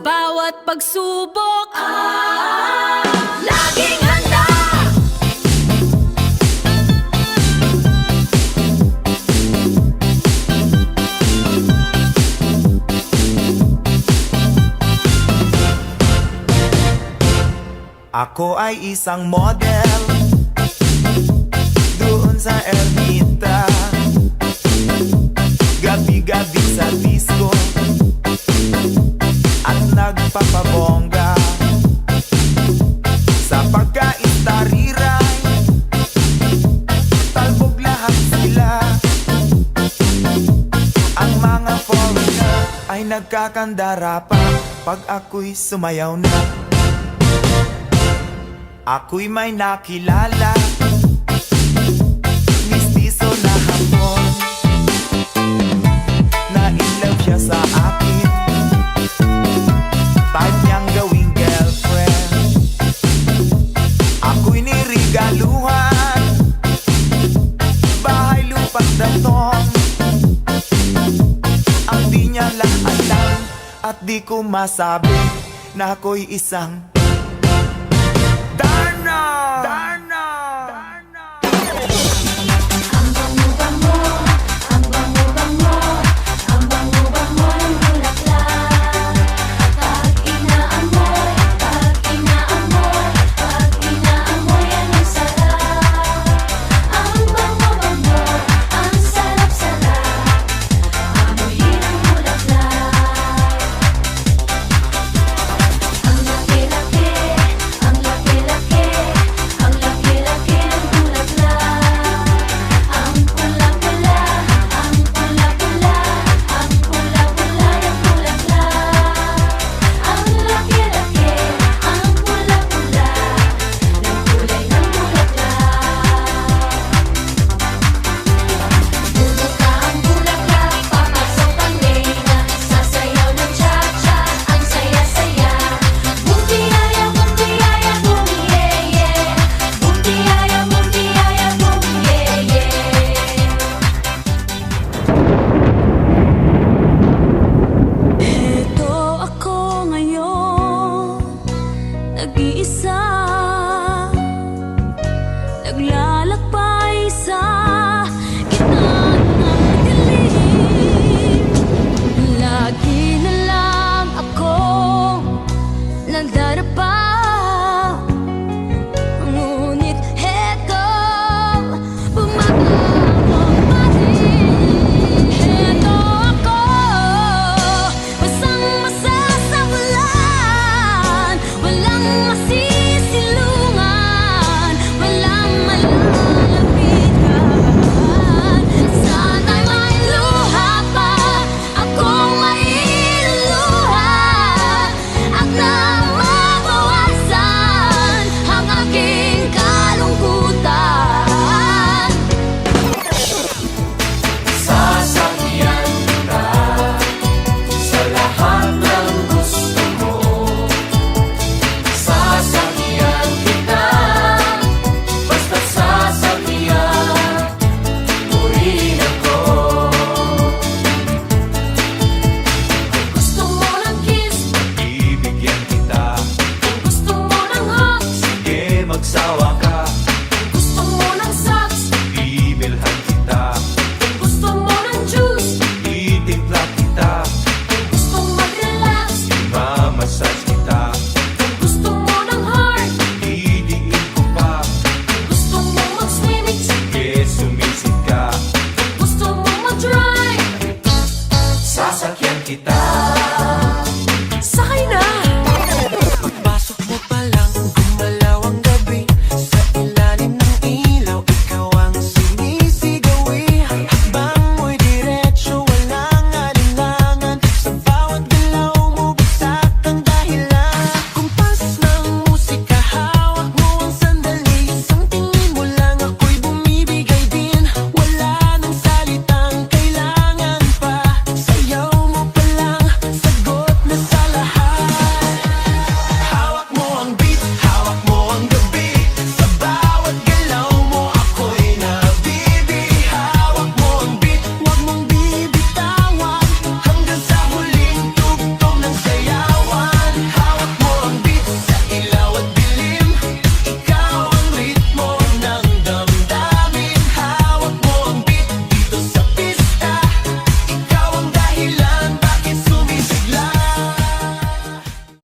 bawat pagsubok, laging handa. Ako ay isang model doon sa Ermita, gabi-gabi sa disco at nagpapabongga. Sa pagkaistariray, talbog lahat sila. Ang mga foreigner ay nagkakandara pa pag ako'y sumayaw na. Ako'y may nakilala, mistiso na hapon, na-inlove siya sa akin, type niyang gawing girlfriend. Ako'y nirigaluhan, bahay lupa't datong. Ang di niya lang alam at di ko masabi na ako'y isang Darna!